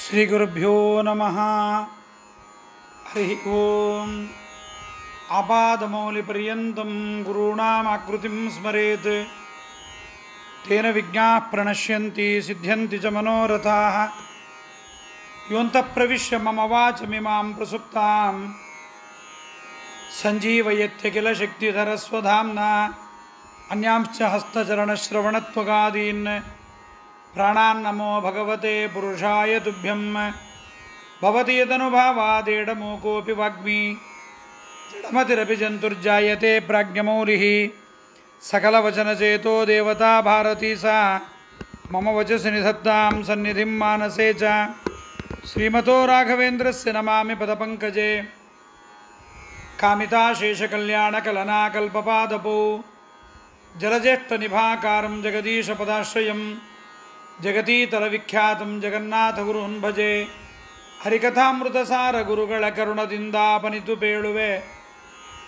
श्रीगुरुभ्यो नमः। हरि ओम। आपादमौलिपर्यन्तं गुरूणामाकृतिं स्मरेत् तेन विज्ञाः प्रणश्यन्ति सिद्ध्यन्ति च मनोरथाः। योऽन्तः प्रविश्य मम वाचमिमां प्रसुप्तां सञ्जीवयत्यखिल शक्तिधरस्वधाम्ना अन्यांश्च हस्तचरणश्रवणत्वगादीन् प्राणान्नमो भगवते पुरुषाय तुभ्यं। भवति यदनुभावादेडमूकोऽपि वाग्मी जडमतिरपि जन्तुर्जायते प्राज्ञमौलिः। सकलवचनचेतो देवता भारती सा मम वचसि निधत्तां सन्निधिं मानसे च। श्रीमतो राघवेन्द्रस्य नमामि पदपङ्कजे कामिताशेषकल्याणकलनाकल्पपादपौ जलज्येष्ठनिभाकारं जगदीशपदाश्रयं जगतीतलविख्यातं जगन्नाथगुरून् भजे। ಹರಿಕಥಾಮೃತಸಾರ ಗುರುಗಳ ಕರುಣದಿಂದಾಪನಿತು ಪೇಳುವೆ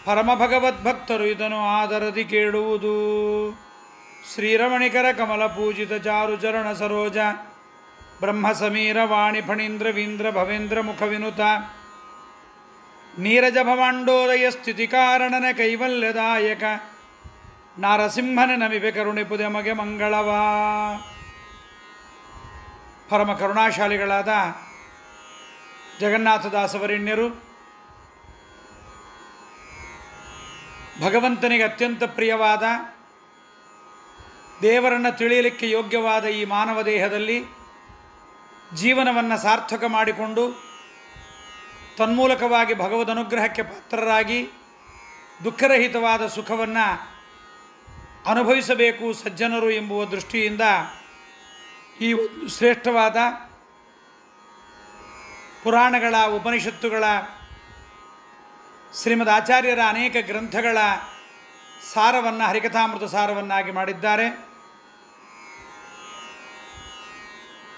ಪರಮಭಗವದ್ಭಕ್ತರು ಇದನ್ನು ಆದರದಿ ಕೇಳುವುದು. ಶ್ರೀರಮಣಿಕರ ಕಮಲ ಪೂಜಿತ ಚಾರು ಚರಣ ಸರೋಜ ಬ್ರಹ್ಮ ಸಮೀರ ವಾಣಿ ಫಣೀಂದ್ರ ವೀಂದ್ರ ಭವೇಂದ್ರ ಮುಖ ವಿನುತ ನೀರಜ ಭವಾಂಡೋದಯ ಸ್ಥಿತಿ ಕಾರಣನ ಕೈವಲ್ಯದಾಯಕ ನಾರಸಿಂಹನ ನಮಿಬೆ ಕರುಣಿಪುದೆ ಮಗೆ ಮಂಗಳವಾ. ಪರಮ ಕರುಣಾಶಾಲಿಗಳಾದ ಜಗನ್ನಾಥದಾಸವರಿಣ್ಯರು ಭಗವಂತನಿಗೆ ಅತ್ಯಂತ ಪ್ರಿಯವಾದ ದೇವರನ್ನು ತಿಳಿಯಲಿಕ್ಕೆ ಯೋಗ್ಯವಾದ ಈ ಮಾನವ ದೇಹದಲ್ಲಿ ಜೀವನವನ್ನು ಸಾರ್ಥಕ ಮಾಡಿಕೊಂಡು ತನ್ಮೂಲಕವಾಗಿ ಭಗವದ್ ಅನುಗ್ರಹಕ್ಕೆ ಪಾತ್ರರಾಗಿ ದುಃಖರಹಿತವಾದ ಸುಖವನ್ನು ಅನುಭವಿಸಬೇಕು ಸಜ್ಜನರು ಎಂಬುವ ದೃಷ್ಟಿಯಿಂದ ಈ ಶ್ರೇಷ್ಠವಾದ ಪುರಾಣಗಳ ಉಪನಿಷತ್ತುಗಳ ಶ್ರೀಮದ್ ಆಚಾರ್ಯರ ಅನೇಕ ಗ್ರಂಥಗಳ ಸಾರವನ್ನು ಹರಿಕಥಾಮೃತ ಸಾರವನ್ನಾಗಿ ಮಾಡಿದ್ದಾರೆ.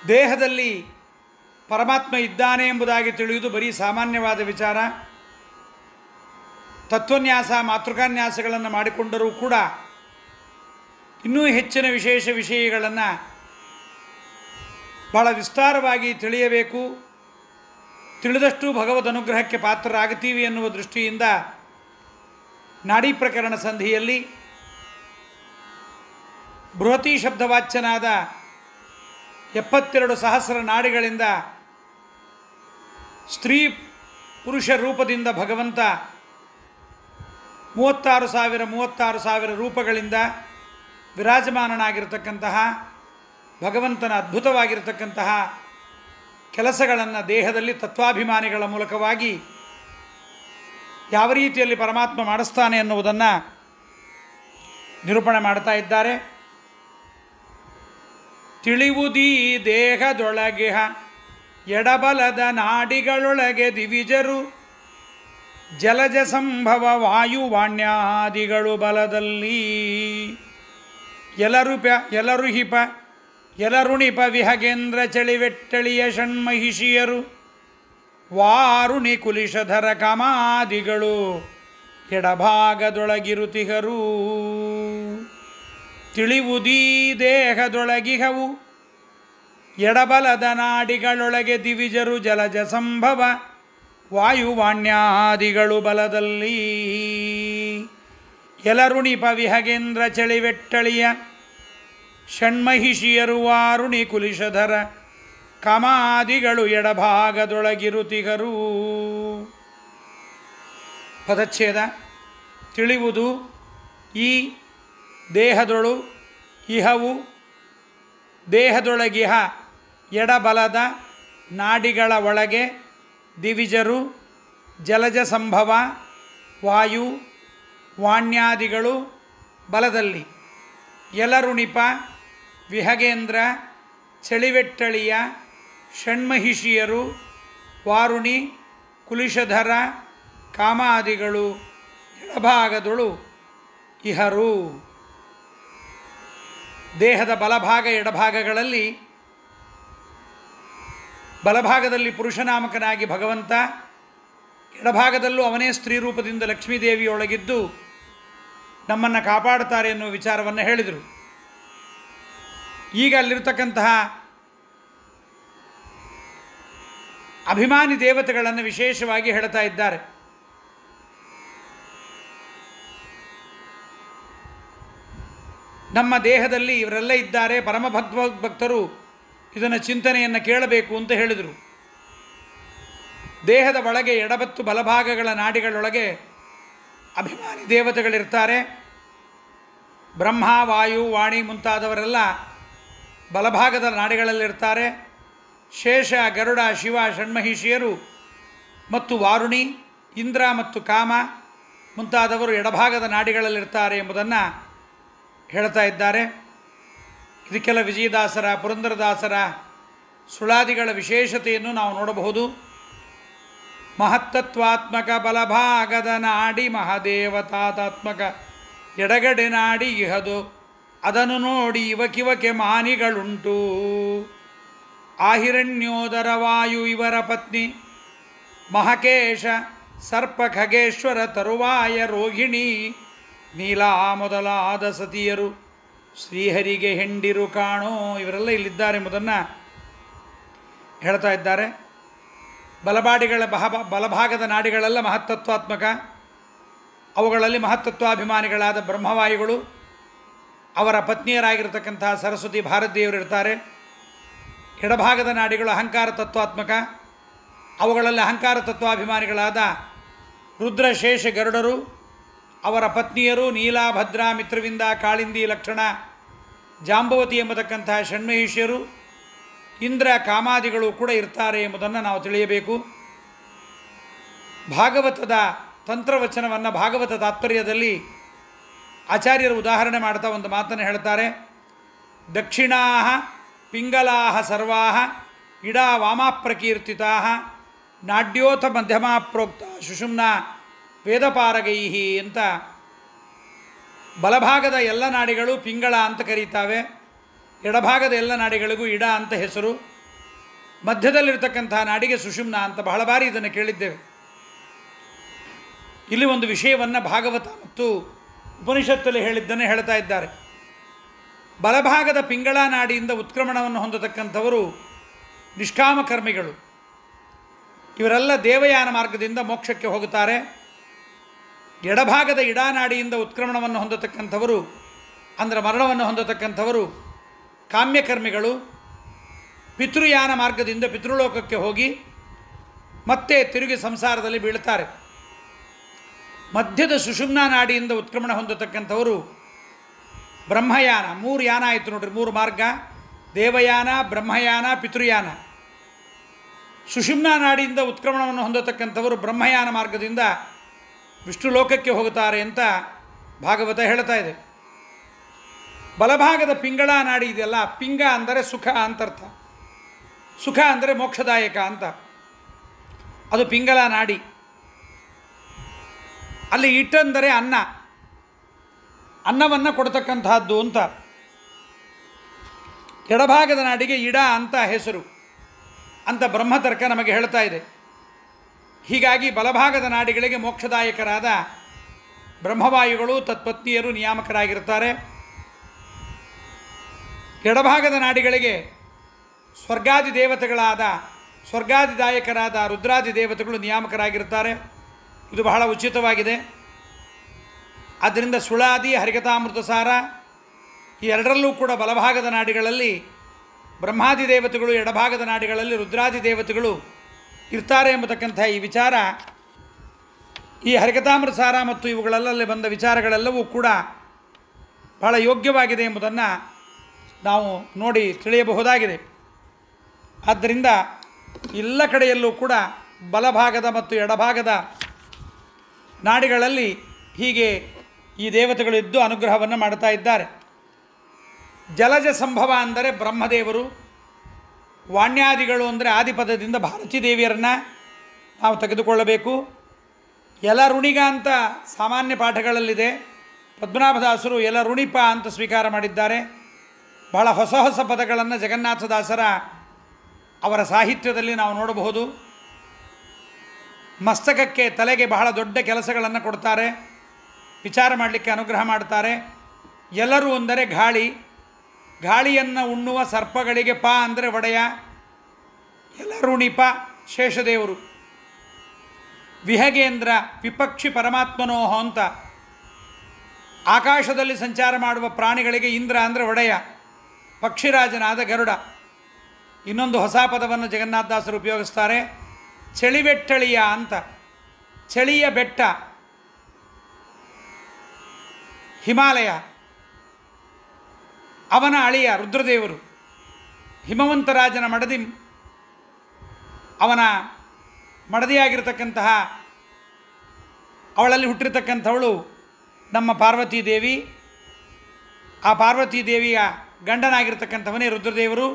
ದೇಹದಲ್ಲಿ ಪರಮಾತ್ಮ ಇದ್ದಾನೆ ಎಂಬುದಾಗಿ ತಿಳಿಯುವುದು ಬರೀ ಸಾಮಾನ್ಯವಾದ ವಿಚಾರ. ತತ್ವನ್ಯಾಸ ಮಾತೃಕಾನ್ಯಾಸಗಳನ್ನು ಮಾಡಿಕೊಂಡರೂ ಕೂಡ ಇನ್ನೂ ಹೆಚ್ಚಿನ ವಿಶೇಷ ವಿಷಯಗಳನ್ನು ಬಹಳ ವಿಸ್ತಾರವಾಗಿ ತಿಳಿಯಬೇಕು. ತಿಳಿದಷ್ಟು ಭಗವದ್ ಅನುಗ್ರಹಕ್ಕೆ ಪಾತ್ರರಾಗುತ್ತೀವಿ ಎನ್ನುವ ದೃಷ್ಟಿಯಿಂದ ನಾಡಿ ಪ್ರಕರಣ ಸಂಧಿಯಲ್ಲಿ ಬೃಹತಿ ಶಬ್ದವಾಚ್ಯನಾದ 72 ಸಹಸ್ರ ನಾಡಿಗಳಿಂದ ಸ್ತ್ರೀ ಪುರುಷ ರೂಪದಿಂದ ಭಗವಂತ 36,000 ರೂಪಗಳಿಂದ ವಿರಾಜಮಾನನಾಗಿರತಕ್ಕಂತಹ ಭಗವಂತನ ಅದ್ಭುತವಾಗಿರತಕ್ಕಂತಹ ಕೆಲಸಗಳನ್ನು ದೇಹದಲ್ಲಿ ತತ್ವಾಭಿಮಾನಿಗಳ ಮೂಲಕವಾಗಿ ಯಾವ ರೀತಿಯಲ್ಲಿ ಪರಮಾತ್ಮ ಮಾಡಿಸ್ತಾನೆ ಎನ್ನುವುದನ್ನು ನಿರೂಪಣೆ ಮಾಡ್ತಾ ಇದ್ದಾರೆ. ತಿಳಿವುದೀ ದೇಹದೊಳಗೆ ಎಡಬಲದ ನಾಡಿಗಳೊಳಗೆ ದಿವಿಜರು ಜಲಜ ಸಂಭವ ವಾಯುವಾಣ್ಯಾದಿಗಳು ಬಲದಲ್ಲಿ ಎಲರುಹಿಪ ಎಲರುಣಿಪ ವಿಹಗೇಂದ್ರ ಚಳಿವೆಟ್ಟಳಿಯ ಷಣ್ಮಹಿಷಿಯರು ವಾರುಣಿ ಕುಲಿಶಧರ ಕಾಮಾದಿಗಳು ಎಡಭಾಗದೊಳಗಿರುತಿಗರು. ತಿಳಿವುದೀ ದೇಹದೊಳಗಿಹವು ಎಡಬಲದ ನಾಡಿಗಳೊಳಗೆ ದಿವಿಜರು ಜಲಜ ಸಂಭವ ವಾಯುವಾಣ್ಯಾದಿಗಳು ಬಲದಲ್ಲಿ ಎಲರುಣಿಪ ವಿಹಗೇಂದ್ರ ಚಳಿವೆಟ್ಟಳಿಯ ಷಣ್ಮಹಿಷಿಯರು ವಾರುಣಿ ಕುಲಿಶಧರ ಕಾಮಾದಿಗಳು ಎಡಭಾಗದೊಳಗಿರುತಿಗರು. ಪದಚ್ಛೇದ. ತಿಳಿಯುವುದು ಈ ದೇಹದೊಳು ಇಹವು ದೇಹದೊಳಗಿಹ ಎಡಬಲದ ನಾಡಿಗಳ ಒಳಗೆ ದಿವಿಜರು ಜಲಜ ಸಂಭವ ವಾಯು ವಾಣ್ಯಾದಿಗಳು ಬಲದಲ್ಲಿ ಎಲರುಣಿಪ ವಿಹಗೇಂದ್ರ ಚಳಿವೆಟ್ಟಳಿಯ ಷಣ್ಮಹಿಷಿಯರು ವಾರುಣಿ ಕುಲಿಶಧರ ಕಾಮಾದಿಗಳು ಎಡಭಾಗದೊಳು ಇಹರು. ದೇಹದ ಬಲಭಾಗ ಎಡಭಾಗಗಳಲ್ಲಿ ಬಲಭಾಗದಲ್ಲಿ ಪುರುಷನಾಮಕನಾಗಿ ಭಗವಂತ, ಎಡಭಾಗದಲ್ಲೂ ಅವನೇ ಸ್ತ್ರೀ ರೂಪದಿಂದ ಲಕ್ಷ್ಮೀದೇವಿಯೊಳಗಿದ್ದು ನಮ್ಮನ್ನು ಕಾಪಾಡುತ್ತಾರೆ ಎನ್ನುವ ವಿಚಾರವನ್ನು ಹೇಳಿದರು. ಈಗ ಅಲ್ಲಿರ್ತಕ್ಕಂತಹ ಅಭಿಮಾನಿ ದೇವತೆಗಳನ್ನು ವಿಶೇಷವಾಗಿ ಹೇಳ್ತಾ ಇದ್ದಾರೆ. ನಮ್ಮ ದೇಹದಲ್ಲಿ ಇವರೆಲ್ಲ ಇದ್ದಾರೆ, ಪರಮ ಭಕ್ತರು ಇದನ್ನು ಚಿಂತನೆಯನ್ನು ಕೇಳಬೇಕು ಅಂತ ಹೇಳಿದರು. ದೇಹದ ಒಳಗೆ ಎಡಬತ್ತು ಬಲಭಾಗಗಳ ನಾಡಿಗಳೊಳಗೆ ಅಭಿಮಾನಿ ದೇವತೆಗಳಿರ್ತಾರೆ. ಬ್ರಹ್ಮ, ವಾಯು, ವಾಣಿ ಮುಂತಾದವರೆಲ್ಲ ಬಲಭಾಗದ ನಾಡಿಗಳಲ್ಲಿರ್ತಾರೆ. ಶೇಷ, ಗರುಡ, ಶಿವ, ಷಣ್ಮಹಿಷಿಯರು ಮತ್ತು ವಾರುಣಿ, ಇಂದ್ರ ಮತ್ತು ಕಾಮ ಮುಂತಾದವರು ಎಡಭಾಗದ ನಾಡಿಗಳಲ್ಲಿರ್ತಾರೆ ಎಂಬುದನ್ನು ಹೇಳ್ತಾ ಇದ್ದಾರೆ. ಇದಕ್ಕೆಲ್ಲ ವಿಜಯದಾಸರ, ಪುರಂದರದಾಸರ, ಸುಳಾದಿಗಳ ವಿಶೇಷತೆಯನ್ನು ನಾವು ನೋಡಬಹುದು. ಮಹತ್ತತ್ವಾತ್ಮಕ ಬಲಭಾಗದ ನಾಡಿ ಮಹಾದೇವತಾತ್ಮಕ ಎಡಗಡೆ ನಾಡಿ ಇಹದು, ಅದನ್ನು ನೋಡಿ ಇವಕಿವಕೆ ಮಾನಿಗಳುಂಟು. ಆಹಿರಣ್ಯೋದರ ವಾಯು ಇವರ ಪತ್ನಿ, ಮಹಕೇಶ ಸರ್ಪ ಖಗೇಶ್ವರ ತರುವಾಯ ರೋಹಿಣಿ, ನೀಲಾ ಮೊದಲಾದ ಸತಿಯರು ಶ್ರೀಹರಿಗೆ ಹೆಂಡಿರು ಕಾಣೋ. ಇವರೆಲ್ಲ ಇಲ್ಲಿದ್ದಾರೆ ಎಂಬುದನ್ನು ಹೇಳ್ತಾ ಇದ್ದಾರೆ. ಬಲಭಾಗದ ನಾಡಿಗಳೆಲ್ಲ ಮಹತ್ತತ್ವಾತ್ಮಕ. ಅವುಗಳಲ್ಲಿ ಮಹತ್ತತ್ವಾಭಿಮಾನಿಗಳಾದ ಬ್ರಹ್ಮವಾಯುಗಳು, ಅವರ ಪತ್ನಿಯರಾಗಿರ್ತಕ್ಕಂತಹ ಸರಸ್ವತಿ ಭಾರತೀಯರು ಇರ್ತಾರೆ. ಎಡಭಾಗದ ನಾಡಿಗಳು ಅಹಂಕಾರ ತತ್ವಾತ್ಮಕ. ಅವುಗಳಲ್ಲಿ ಅಹಂಕಾರ ತತ್ವಾಭಿಮಾನಿಗಳಾದ ರುದ್ರ, ಶೇಷ, ಗರುಡರು, ಅವರ ಪತ್ನಿಯರು ನೀಲಾ, ಭದ್ರ, ಮಿತ್ರವಿಂದ, ಕಾಳಿಂದಿ, ಲಕ್ಷಣ, ಜಾಂಬವತಿ ಎಂಬತಕ್ಕಂತಹ ಷಣ್ಮಹಿಷಿಯರು, ಇಂದ್ರ, ಕಾಮಾದಿಗಳು ಕೂಡ ಇರ್ತಾರೆ ಎಂಬುದನ್ನು ನಾವು ತಿಳಿಯಬೇಕು. ಭಾಗವತದ ತಂತ್ರವಚನವನ್ನು ಭಾಗವತ ತಾತ್ಪರ್ಯದಲ್ಲಿ ಆಚಾರ್ಯರು ಉದಾಹರಣೆ ಮಾಡ್ತಾ ಒಂದು ಮಾತನ್ನು ಹೇಳ್ತಾರೆ. ದಕ್ಷಿಣಾ ಪಿಂಗಲಾ ಸರ್ವಾ ಇಡಾ ವಾಮಾಪ್ರಕೀರ್ತಿತಾ ನಾಡ್ಯೋಥ ಮಧ್ಯಮಾ ಪ್ರೋಕ್ತ ಸುಷುಮ್ನ ವೇದಪಾರಗೈ ಅಂತ. ಬಲಭಾಗದ ಎಲ್ಲ ನಾಡಿಗಳು ಪಿಂಗಳ ಅಂತ ಕರೀತಾವೆ. ಎಡಭಾಗದ ಎಲ್ಲ ನಾಡಿಗಳಿಗೂ ಇಡ ಅಂತ ಹೆಸರು. ಮಧ್ಯದಲ್ಲಿರ್ತಕ್ಕಂತಹ ನಾಡಿಗೆ ಸುಷುಮ್ನ ಅಂತ. ಬಹಳ ಬಾರಿ ಇದನ್ನು ಕೇಳಿದ್ದೇವೆ. ಇಲ್ಲಿ ಒಂದು ವಿಷಯವನ್ನು ಭಾಗವತ ಮತ್ತು ಉಪನಿಷತ್ತಲ್ಲಿ ಹೇಳಿದ್ದನ್ನು ಹೇಳ್ತಾ ಇದ್ದಾರೆ. ಬಲಭಾಗದ ಪಿಂಗಳ ನಾಡಿಯಿಂದ ಉತ್ಕ್ರಮಣವನ್ನು ಹೊಂದತಕ್ಕಂಥವರು ನಿಷ್ಕಾಮ ಕರ್ಮಿಗಳು. ಇವರೆಲ್ಲ ದೇವಯಾನ ಮಾರ್ಗದಿಂದ ಮೋಕ್ಷಕ್ಕೆ ಹೋಗುತ್ತಾರೆ. ಎಡಭಾಗದ ಇಡಾನಾಡಿಯಿಂದ ಉತ್ಕ್ರಮಣವನ್ನು ಹೊಂದತಕ್ಕಂಥವರು ಅಂದರೆ ಮರಣವನ್ನು ಹೊಂದತಕ್ಕಂಥವರು ಕಾಮ್ಯಕರ್ಮಿಗಳು. ಪಿತೃಯಾನ ಮಾರ್ಗದಿಂದ ಪಿತೃಲೋಕಕ್ಕೆ ಹೋಗಿ ಮತ್ತೆ ತಿರುಗಿ ಸಂಸಾರದಲ್ಲಿ ಬೀಳ್ತಾರೆ. ಮಧ್ಯದ ಸುಷುಮ್ನಾ ನಾಡಿಯಿಂದ ಉತ್ಕ್ರಮಣ ಹೊಂದತಕ್ಕಂಥವರು ಬ್ರಹ್ಮಯಾನ. 3 ಯಾನ ಆಯಿತು ನೋಡ್ರಿ, 3 ಮಾರ್ಗ: ದೇವಯಾನ, ಬ್ರಹ್ಮಯಾನ, ಪಿತೃಯಾನ. ಸುಷುಮ್ನಾ ನಾಡಿಯಿಂದ ಉತ್ಕ್ರಮಣವನ್ನು ಹೊಂದತಕ್ಕಂಥವರು ಬ್ರಹ್ಮಯಾನ ಮಾರ್ಗದಿಂದ ವಿಷ್ಣು ಲೋಕಕ್ಕೆ ಹೋಗುತ್ತಾರೆ ಅಂತ ಭಾಗವತ ಹೇಳ್ತಾ ಇದೆ. ಬಲಭಾಗದ ಪಿಂಗಳ ನಾಡಿ ಇದೆಯಲ್ಲ, ಪಿಂಗ ಅಂದರೆ ಸುಖ ಅಂತರ್ಥ, ಸುಖ ಅಂದರೆ ಮೋಕ್ಷದಾಯಕ ಅಂತ. ಅದು ಪಿಂಗಲ ನಾಡಿ. ಅಲ್ಲಿ ಇಟ್ಟಂದರೆ ಅನ್ನ, ಅನ್ನವನ್ನು ಕೊಡ್ತಕ್ಕಂತಹದ್ದು ಅಂತ. ಎಡಭಾಗದ ನಾಡಿಗೆ ಇಡ ಅಂತ ಹೆಸರು ಅಂತ ಬ್ರಹ್ಮತರ್ಕ ನಮಗೆ ಹೇಳ್ತಾ ಇದೆ. ಹೀಗಾಗಿ ಬಲಭಾಗದ ನಾಡಿಗಳಿಗೆ ಮೋಕ್ಷದಾಯಕರಾದ ಬ್ರಹ್ಮವಾಯುಗಳು ತತ್ಪತ್ನಿಯರು ನಿಯಾಮಕರಾಗಿರ್ತಾರೆ. ಎಡಭಾಗದ ನಾಡಿಗಳಿಗೆ ಸ್ವರ್ಗಾದಿ ದೇವತೆಗಳಾದ ಸ್ವರ್ಗಾದಿದಾಯಕರಾದ ರುದ್ರಾದಿ ದೇವತೆಗಳು ನಿಯಾಮಕರಾಗಿರ್ತಾರೆ. ಇದು ಬಹಳ ಉಚಿತವಾಗಿದೆ. ಆದ್ದರಿಂದ ಸುಳಾದಿ, ಹರಿಕಥಾಮೃತಸಾರ ಈ ಎರಡರಲ್ಲೂ ಕೂಡ ಬಲಭಾಗದ ನಾಡಿಗಳಲ್ಲಿ ಬ್ರಹ್ಮಾದಿ ದೇವತೆಗಳು, ಎಡಭಾಗದ ನಾಡಿಗಳಲ್ಲಿ ರುದ್ರಾದಿ ದೇವತೆಗಳು ಇರ್ತಾರೆ ಎಂಬತಕ್ಕಂಥ ಈ ವಿಚಾರ, ಈ ಹರಿಕಥಾಮೃತಸಾರ ಮತ್ತು ಇವುಗಳಲ್ಲಲ್ಲಿ ಬಂದ ವಿಚಾರಗಳೆಲ್ಲವೂ ಕೂಡ ಬಹಳ ಯೋಗ್ಯವಾಗಿದೆ ಎಂಬುದನ್ನು ನಾವು ನೋಡಿ ತಿಳಿಯಬಹುದಾಗಿದೆ. ಆದ್ದರಿಂದ ಎಲ್ಲ ಕಡೆಯಲ್ಲೂ ಕೂಡ ಬಲಭಾಗದ ಮತ್ತು ಎಡಭಾಗದ ನಾಡಿಗಳಲ್ಲಿ ಹೀಗೆ ಈ ದೇವತೆಗಳು ಇದ್ದು ಅನುಗ್ರಹವನ್ನು ಮಾಡ್ತಾ ಇದ್ದಾರೆ. ಜಲಜ ಸಂಭವ ಅಂದರೆ ಬ್ರಹ್ಮದೇವರು, ವಾಣ್ಯಾದಿಗಳು ಅಂದರೆ ಆದಿಪದದಿಂದ ಭಾರತೀ ದೇವಿಯರನ್ನು ನಾವು ತೆಗೆದುಕೊಳ್ಳಬೇಕು. ಎಲ ಋಣಿಗ ಅಂತ ಸಾಮಾನ್ಯ ಪಾಠಗಳಲ್ಲಿದೆ. ಪದ್ಮನಾಭದಾಸರು ಎಲ ಋಣಿಪ ಅಂತ ಸ್ವೀಕಾರ ಮಾಡಿದ್ದಾರೆ. ಬಹಳ ಹೊಸ ಹೊಸ ಪದಗಳನ್ನು ಜಗನ್ನಾಥದಾಸರ ಅವರ ಸಾಹಿತ್ಯದಲ್ಲಿ ನಾವು ನೋಡಬಹುದು. ಮಸ್ತಕಕ್ಕೆ, ತಲೆಗೆ ಬಹಳ ದೊಡ್ಡ ಕೆಲಸಗಳನ್ನು ಕೊಡ್ತಾರೆ, ವಿಚಾರ ಮಾಡಲಿಕ್ಕೆ ಅನುಗ್ರಹ ಮಾಡ್ತಾರೆ. ಎಲ್ಲರೂ ಅಂದರೆ ಗಾಳಿ, ಗಾಳಿಯನ್ನು ಉಣ್ಣುವ ಸರ್ಪಗಳಿಗೆ ಪ ಅಂದರೆ ಒಡೆಯ, ಎಲ್ಲರುಣಿಪ ಶೇಷದೇವರು. ವಿಹಗೇಂದ್ರ ವಿಪಕ್ಷಿ ಪರಮಾತ್ಮನೋಹ ಅಂತ ಆಕಾಶದಲ್ಲಿ ಸಂಚಾರ ಮಾಡುವ ಪ್ರಾಣಿಗಳಿಗೆ ಇಂದ್ರ ಅಂದರೆ ಒಡೆಯ, ಪಕ್ಷಿರಾಜನಾದ ಗರುಡ. ಇನ್ನೊಂದು ಹೊಸ ಪದವನ್ನು ಜಗನ್ನಾಥದಾಸರು ಉಪಯೋಗಿಸ್ತಾರೆ, ಚಳಿಬೆಟ್ಟಳಿಯ ಅಂತ. ಚಳಿಯ ಬೆಟ್ಟ ಹಿಮಾಲಯ, ಅವನ ಅಳಿಯ ರುದ್ರದೇವರು. ಹಿಮವಂತರಾಜನ ಮಡದಿ, ಅವನ ಮಡದಿಯಾಗಿರ್ತಕ್ಕಂತಹ ಅವಳಲ್ಲಿ ಹುಟ್ಟಿರ್ತಕ್ಕಂಥವಳು ನಮ್ಮ ಪಾರ್ವತೀ ದೇವಿ. ಆ ಪಾರ್ವತೀ ದೇವಿಯ ಗಂಡನಾಗಿರ್ತಕ್ಕಂಥವನೇ ರುದ್ರದೇವರು.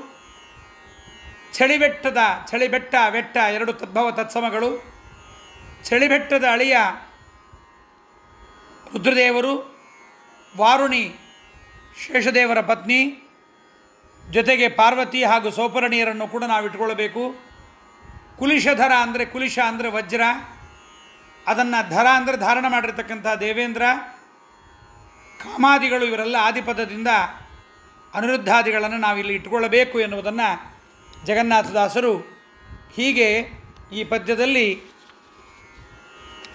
ಚಳಿಬೆಟ್ಟ ಬೆಟ್ಟ ಎರಡು ತದ್ಭವ ತತ್ಸಮಗಳು. ಚಳಿಬೆಟ್ಟದ ಅಳಿಯ ರುದ್ರದೇವರು, ವಾರುಣಿ ಶೇಷದೇವರ ಪತ್ನಿ, ಜೊತೆಗೆ ಪಾರ್ವತಿ ಹಾಗೂ ಸೌಪರ್ಣಿಯರನ್ನು ಕೂಡ ನಾವು ಇಟ್ಕೊಳ್ಬೇಕು. ಕುಲಿಶಧರ ಅಂದರೆ, ಕುಲಿಶ ಅಂದರೆ ವಜ್ರ, ಅದನ್ನು ಧರ ಅಂದರೆ ಧಾರಣ ಮಾಡಿರ್ತಕ್ಕಂಥ ದೇವೇಂದ್ರ. ಕಾಮಾದಿಗಳು ಇವರೆಲ್ಲ ಆದಿಪದದಿಂದ ಅನಿರುದ್ಧಾದಿಗಳನ್ನು ನಾವಿಲ್ಲಿ ಇಟ್ಕೊಳ್ಳಬೇಕು ಎನ್ನುವುದನ್ನು ಜಗನ್ನಾಥದಾಸರು ಹೀಗೆ ಈ ಪದ್ಯದಲ್ಲಿ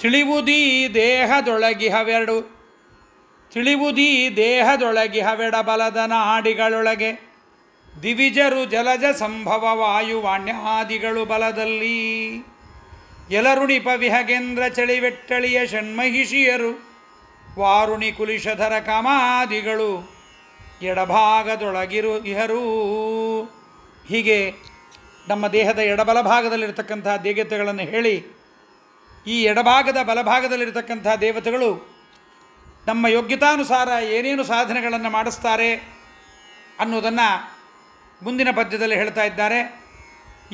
ತಿಳಿವುದೀ ದೇಹದೊಳಗಿಹವೆರಡು, ತಿಳಿವುದೀ ದೇಹದೊಳಗಿಹವೆಡ ಬಲದ ನಾಡಿಗಳೊಳಗೆ ದಿವಿಜರು ಜಲಜ ಸಂಭವ ವಾಯುವಾಣ್ಯಾದಿಗಳು ಬಲದಲ್ಲಿ ಎಲರುಣಿಪ ವಿಹಗೇಂದ್ರ ಚಳಿವೆಟ್ಟಳಿಯ ಷಣ್ಮಹಿಷಿಯರು ವಾರುಣಿ ಕುಲಿಶಧರ ಕಾಮಾದಿಗಳು ಎಡಭಾಗದೊಳಗಿರು ಇಹರೂ. ಹೀಗೆ ನಮ್ಮ ದೇಹದ ಎಡಬಲ ಭಾಗದಲ್ಲಿರ್ತಕ್ಕಂಥ ದೇವತೆಗಳನ್ನು ಹೇಳಿ, ಈ ಎಡಭಾಗದ ಬಲಭಾಗದಲ್ಲಿರ್ತಕ್ಕಂಥ ದೇವತೆಗಳು ನಮ್ಮ ಯೋಗ್ಯತಾನುಸಾರ ಏನೇನು ಸಾಧನೆಗಳನ್ನು ಮಾಡಿಸ್ತಾರೆ ಅನ್ನೋದನ್ನು ಮುಂದಿನ ಪದ್ಯದಲ್ಲಿ ಹೇಳ್ತಾ ಇದ್ದಾರೆ.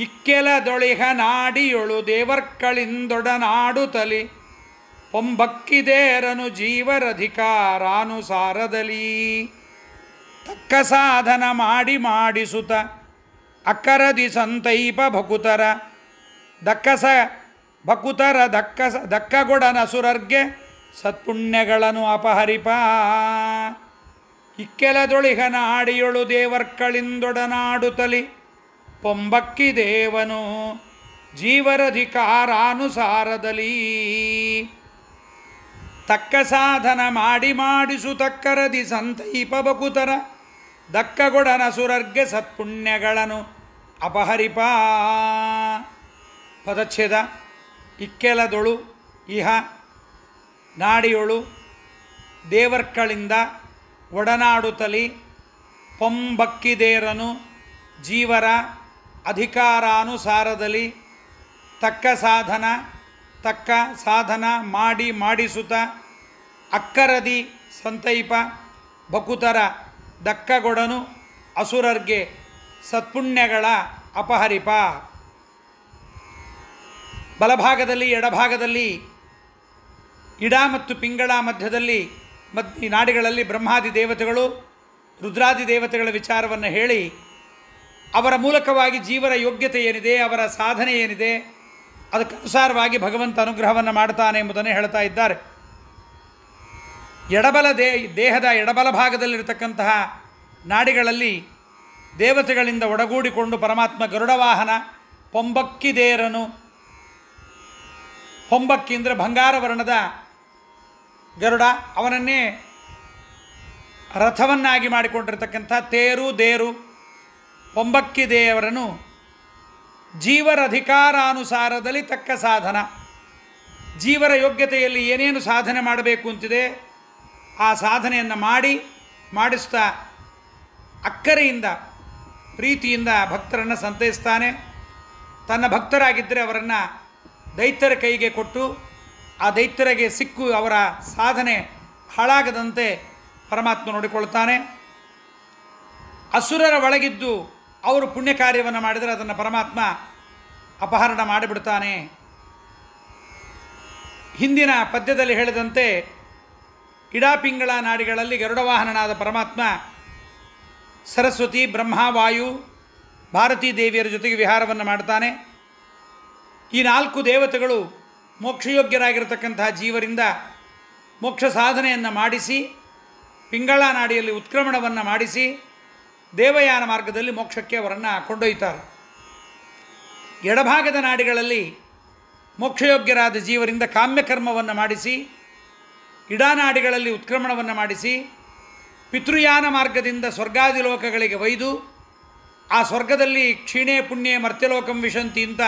ಇಕ್ಕೆಲದೊಳಿಹ ನಾಡಿಯೊಳು ದೇವರ್ಕಳಿಂದೊಡನಾಡುತ್ತಲಿ ಪೊಂಬಕ್ಕಿದೇರನು ಜೀವರಧಿಕಾರಾನುಸಾರದಲ್ಲಿ ತಕ್ಕ ಸಾಧನ ಮಾಡಿಸುತ್ತ ಅಕ್ಕರದಿ ಸಂತೈಪ ಭಕುತರ ದಕ್ಕಗೊಡನಸುರರ್ಗೆ ಸತ್ಪುಣ್ಯಗಳನ್ನು ಅಪಹರಿಪ. ಇಕ್ಕೆಲದೊಳಿಹ ನಾಡಿಯೊಳು ದೇವರ್ಕಳಿಂದೊಡನಾಡುತ್ತಲಿ ಪೊಂಬಕ್ಕಿ ದೇವನು ಜೀವರಧಿಕಾರಾನುಸಾರದಲ್ಲಿ ತಕ್ಕ ಸಾಧನ ಮಾಡಿಸು ತಕ್ಕರದಿ ಸಂತೈಪ ಬಕುತರ ದಕ್ಕಗೊಡನಸುರರ್ಗೆ ಸತ್ಪುಣ್ಯಗಳನ್ನು ಅಪಹರಿಪ. ಪದಚ್ಛೇದ. ಇಕ್ಕೆಲದೊಳು ಇಹ ನಾಡಿಯೊಳು ದೇವರ್ಕಳಿಂದ ಒಡನಾಡುತ್ತಲಿ ಪೊಂಬಕ್ಕಿದೇರನು ಜೀವರ ಅಧಿಕಾರಾನುಸಾರದಲ್ಲಿ ತಕ್ಕ ಸಾಧನ ಮಾಡಿಸುತ್ತ ಅಕ್ಕರದಿ ಸಂತೈಪ ಬಕುತರ ದಕ್ಕಗೊಡನು ಅಸುರರ್ಗೆ ಸತ್ಪುಣ್ಯಗಳ ಅಪಹರಿಪ. ಬಲಭಾಗದಲ್ಲಿ ಎಡಭಾಗದಲ್ಲಿ ಇಡ ಮತ್ತು ಪಿಂಗಳ ಮಧ್ಯದಲ್ಲಿ ಈ ನಾಡಿಗಳಲ್ಲಿ ಬ್ರಹ್ಮಾದಿ ದೇವತೆಗಳು ರುದ್ರಾದಿ ದೇವತೆಗಳ ವಿಚಾರವನ್ನು ಹೇಳಿ ಅವರ ಮೂಲಕವಾಗಿ ಜೀವರ ಯೋಗ್ಯತೆ ಏನಿದೆ, ಅವರ ಸಾಧನೆ ಏನಿದೆ, ಅದಕ್ಕನುಸಾರವಾಗಿ ಭಗವಂತ ಅನುಗ್ರಹವನ್ನು ಮಾಡ್ತಾನೆ ಎಂಬುದನ್ನು ಹೇಳ್ತಾ ಇದ್ದಾರೆ. ದೇಹದ ಎಡಬಲ ಭಾಗದಲ್ಲಿರತಕ್ಕಂತಹ ನಾಡಿಗಳಲ್ಲಿ ದೇವತೆಗಳಿಂದ ಒಡಗೂಡಿಕೊಂಡು ಪರಮಾತ್ಮ ಗರುಡವಾಹನ ಪೊಂಬಕ್ಕಿದೇರನು, ಪೊಂಬಕ್ಕಿ ಅಂದರೆ ಬಂಗಾರ ವರ್ಣದ ಗರುಡ, ಅವನನ್ನೇ ರಥವನ್ನಾಗಿ ಮಾಡಿಕೊಂಡಿರ್ತಕ್ಕಂಥ ದೇರು ಪೊಂಬಕ್ಕಿ ದೇವರನು ಜೀವರ ಅಧಿಕಾರಾನುಸಾರದಲ್ಲಿ ತಕ್ಕ ಸಾಧನ, ಜೀವರ ಯೋಗ್ಯತೆಯಲ್ಲಿ ಏನೇನು ಸಾಧನೆ ಮಾಡಬೇಕು ಅಂತಿದೆ ಆ ಸಾಧನೆಯನ್ನು ಮಾಡಿಸ್ತಾ ಅಕ್ಕರೆಯಿಂದ ಪ್ರೀತಿಯಿಂದ ಭಕ್ತರನ್ನು ಸಂತೈಸ್ತಾನೆ. ತನ್ನ ಭಕ್ತರಾಗಿದ್ದರೆ ಅವರನ್ನು ದೈತ್ಯರ ಕೈಗೆ ಕೊಟ್ಟು ಆ ದೈತ್ಯರಿಗೆ ಸಿಕ್ಕು ಅವರ ಸಾಧನೆ ಹಾಳಾಗದಂತೆ ಪರಮಾತ್ಮ ನೋಡಿಕೊಳ್ತಾನೆ. ಅಸುರರ ಒಳಗಿದ್ದು ಅವರು ಪುಣ್ಯ ಕಾರ್ಯವನ್ನು ಮಾಡಿದರೆ ಅದನ್ನು ಪರಮಾತ್ಮ ಅಪಹರಣ ಮಾಡಿಬಿಡ್ತಾನೆ. ಹಿಂದಿನ ಪದ್ಯದಲ್ಲಿ ಹೇಳಿದಂತೆ ಇಡಾಪಿಂಗಳ ನಾಡಿಗಳಲ್ಲಿ ಗರುಡವಾಹನನಾದ ಪರಮಾತ್ಮ ಸರಸ್ವತಿ, ಬ್ರಹ್ಮ, ವಾಯು, ಭಾರತೀ ದೇವಿಯರ ಜೊತೆಗೆ ವಿಹಾರವನ್ನು ಮಾಡ್ತಾನೆ. ಈ 4 ದೇವತೆಗಳು ಮೋಕ್ಷಯೋಗ್ಯರಾಗಿರತಕ್ಕಂತಹ ಜೀವರಿಂದ ಮೋಕ್ಷ ಸಾಧನೆಯನ್ನು ಮಾಡಿಸಿ ಪಿಂಗಳ ನಾಡಿಯಲ್ಲಿ ಉತ್ಕ್ರಮಣವನ್ನು ಮಾಡಿಸಿ ದೇವಯಾನ ಮಾರ್ಗದಲ್ಲಿ ಮೋಕ್ಷಕ್ಕೆ ಅವರನ್ನು ಕೊಂಡೊಯ್ತಾರೆ. ಎಡಭಾಗದ ನಾಡಿಗಳಲ್ಲಿ ಮೋಕ್ಷಯೋಗ್ಯರಾದ ಜೀವರಿಂದ ಕಾಮ್ಯಕರ್ಮವನ್ನು ಮಾಡಿಸಿ, ಇಡಾನಾಡಿಗಳಲ್ಲಿ ಉತ್ಕ್ರಮಣವನ್ನು ಮಾಡಿಸಿ, ಪಿತೃಯಾನ ಮಾರ್ಗದಿಂದ ಸ್ವರ್ಗಾದಿ ಲೋಕಗಳಿಗೆ ಒಯ್ದು, ಆ ಸ್ವರ್ಗದಲ್ಲಿ ಕ್ಷೀಣೆ ಪುಣ್ಯ ಮರ್ತ್ಯಲೋಕಂ ವಿಶಂತಿ ಅಂತ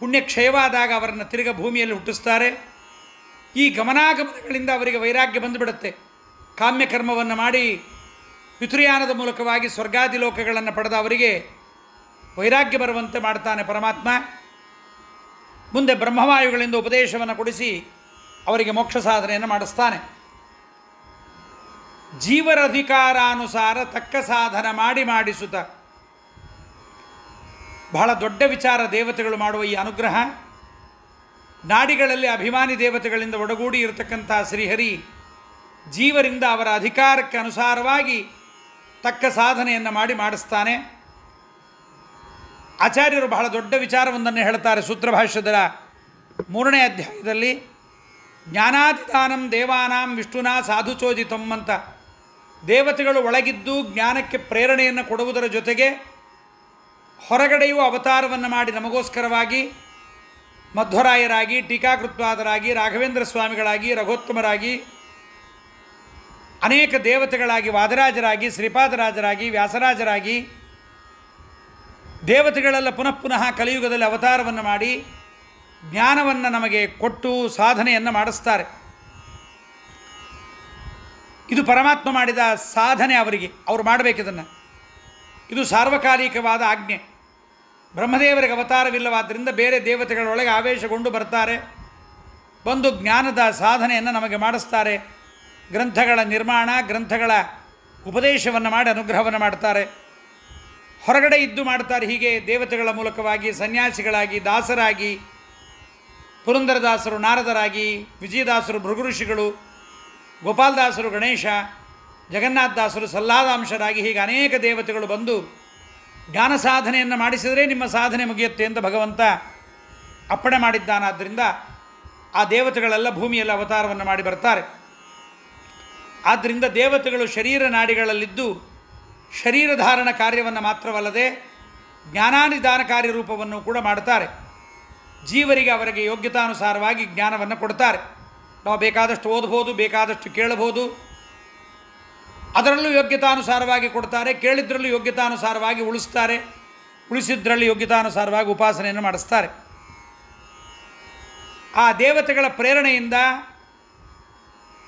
ಪುಣ್ಯ ಕ್ಷಯವಾದಾಗ ಅವರನ್ನು ತಿರುಗ ಭೂಮಿಯಲ್ಲಿ ಹುಟ್ಟಿಸ್ತಾರೆ. ಈ ಗಮನಾಗಮನಗಳಿಂದ ಅವರಿಗೆ ವೈರಾಗ್ಯ ಬಂದುಬಿಡುತ್ತೆ. ಕಾಮ್ಯಕರ್ಮವನ್ನು ಮಾಡಿ ಪಿತೃಯಾನದ ಮೂಲಕವಾಗಿ ಸ್ವರ್ಗಾದಿ ಲೋಕಗಳನ್ನು ಪಡೆದ ಅವರಿಗೆ ವೈರಾಗ್ಯ ಬರುವಂತೆ ಮಾಡ್ತಾನೆ ಪರಮಾತ್ಮ. ಮುಂದೆ ಬ್ರಹ್ಮವಾಯುಗಳಿಂದ ಉಪದೇಶವನ್ನು ಕೊಡಿಸಿ ಅವರಿಗೆ ಮೋಕ್ಷ ಸಾಧನೆಯನ್ನು ಮಾಡಿಸ್ತಾನೆ. ಜೀವರ ಅಧಿಕಾರಾನುಸಾರ ತಕ್ಕ ಸಾಧನ ಮಾಡಿಸುತ್ತ ಬಹಳ ದೊಡ್ಡ ವಿಚಾರ ದೇವತೆಗಳು ಮಾಡುವ ಈ ಅನುಗ್ರಹ. ನಾಡಿಗಳಲ್ಲಿ ಅಭಿಮಾನಿ ದೇವತೆಗಳಿಂದ ಒಡಗೂಡಿ ಇರತಕ್ಕಂಥ ಶ್ರೀಹರಿ ಜೀವರಿಂದ ಅವರ ಅಧಿಕಾರಕ್ಕೆ ಅನುಸಾರವಾಗಿ ತಕ್ಕ ಸಾಧನೆಯನ್ನು ಮಾಡಿಸ್ತಾನೆ. ಆಚಾರ್ಯರು ಬಹಳ ದೊಡ್ಡ ವಿಚಾರವೊಂದನ್ನು ಹೇಳ್ತಾರೆ ಸೂತ್ರಭಾಷ್ಯದ 3ನೇ ಅಧ್ಯಾಯದಲ್ಲಿ. ಜ್ಞಾನಾದಿದಾನಂ ದೇವಾನಾಂ ವಿಷ್ಣುನಾ ಸಾಧುಚೋದಿತಂ ಅಂತ ದೇವತೆಗಳು ಒಳಗಿದ್ದು ಜ್ಞಾನಕ್ಕೆ ಪ್ರೇರಣೆಯನ್ನು ಕೊಡುವುದರ ಜೊತೆಗೆ ಹೊರಗಡೆಯೂ ಅವತಾರವನ್ನು ಮಾಡಿ ನಮಗೋಸ್ಕರವಾಗಿ ಮಧ್ವರಾಯರಾಗಿ, ಟೀಕಾಕೃತ್ಪಾದರಾಗಿ, ರಾಘವೇಂದ್ರ ಸ್ವಾಮಿಗಳಾಗಿ, ರಘೋತ್ತಮರಾಗಿ, ಅನೇಕ ದೇವತೆಗಳಾಗಿ, ವಾದರಾಜರಾಗಿ, ಶ್ರೀಪಾದರಾಜರಾಗಿ, ವ್ಯಾಸರಾಜರಾಗಿ ದೇವತೆಗಳೆಲ್ಲ ಪುನಃ ಕಲಿಯುಗದಲ್ಲಿ ಅವತಾರವನ್ನು ಮಾಡಿ ಜ್ಞಾನವನ್ನು ನಮಗೆ ಕೊಟ್ಟು ಸಾಧನೆಯನ್ನು ಮಾಡಿಸ್ತಾರೆ. ಇದು ಪರಮಾತ್ಮ ಮಾಡಿದ ಸಾಧನೆ ಅವರಿಗೆ, ಅವರು ಮಾಡಬೇಕಿದನ್ನು. ಇದು ಸಾರ್ವಕಾಲಿಕವಾದ ಆಜ್ಞೆ. ಬ್ರಹ್ಮದೇವರಿಗೆ ಅವತಾರವಿಲ್ಲವಾದ್ದರಿಂದ ಬೇರೆ ದೇವತೆಗಳೊಳಗೆ ಆವೇಶಗೊಂಡು ಬರ್ತಾರೆ, ಬಂದು ಜ್ಞಾನದ ಸಾಧನೆಯನ್ನು ನಮಗೆ ಮಾಡಿಸ್ತಾರೆ. ಗ್ರಂಥಗಳ ನಿರ್ಮಾಣ, ಗ್ರಂಥಗಳ ಉಪದೇಶವನ್ನು ಮಾಡಿ ಅನುಗ್ರಹವನ್ನು ಮಾಡ್ತಾರೆ. ಹೊರಗಡೆ ಇದ್ದು ಮಾಡ್ತಾರೆ. ಹೀಗೆ ದೇವತೆಗಳ ಮೂಲಕವಾಗಿ ಸನ್ಯಾಸಿಗಳಾಗಿ, ದಾಸರಾಗಿ, ಪುರಂದರದಾಸರು ನಾರದರಾಗಿ, ವಿಜಯದಾಸರು ಭೃಗುಋಷಿಗಳು, ಗೋಪಾಲದಾಸರು ಗಣೇಶ, ಜಗನ್ನಾಥದಾಸರು ಸಲ್ಲಾದಾಂಶರಾಗಿ, ಹೀಗೆ ಅನೇಕ ದೇವತೆಗಳು ಬಂದು ಜ್ಞಾನ ಸಾಧನೆಯನ್ನು ಮಾಡಿಸಿದರೆ ನಿಮ್ಮ ಸಾಧನೆ ಮುಗಿಯುತ್ತೆ ಅಂತ ಭಗವಂತ ಅಪ್ಪಣೆ ಮಾಡಿದ್ದಾನಾದ್ದರಿಂದ ಆ ದೇವತೆಗಳೆಲ್ಲ ಭೂಮಿಯಲ್ಲಿ ಅವತಾರವನ್ನು ಮಾಡಿ ಬರ್ತಾರೆ. ಆದ್ದರಿಂದ ದೇವತೆಗಳು ಶರೀರ ನಾಡಿಗಳಲ್ಲಿದ್ದು ಶರೀರಧಾರಣ ಕಾರ್ಯವನ್ನು ಮಾತ್ರವಲ್ಲದೆ ಜ್ಞಾನಾನಿದಾನ ಕಾರ್ಯರೂಪವನ್ನು ಕೂಡ ಮಾಡ್ತಾರೆ. ಜೀವರಿಗೆ ಅವರಿಗೆ ಯೋಗ್ಯತಾನುಸಾರವಾಗಿ ಜ್ಞಾನವನ್ನು ಕೊಡ್ತಾರೆ. ನಾವು ಬೇಕಾದಷ್ಟು ಓದಬಹುದು, ಬೇಕಾದಷ್ಟು ಕೇಳಬಹುದು, ಅದರಲ್ಲೂ ಯೋಗ್ಯತಾನುಸಾರವಾಗಿ ಕೊಡ್ತಾರೆ. ಕೇಳಿದ್ರಲ್ಲೂ ಯೋಗ್ಯತಾನುಸಾರವಾಗಿ ಉಳಿಸ್ತಾರೆ, ಉಳಿಸಿದ್ರಲ್ಲಿ ಯೋಗ್ಯತಾನುಸಾರವಾಗಿ ಉಪಾಸನೆಯನ್ನು ಮಾಡಿಸ್ತಾರೆ. ಆ ದೇವತೆಗಳ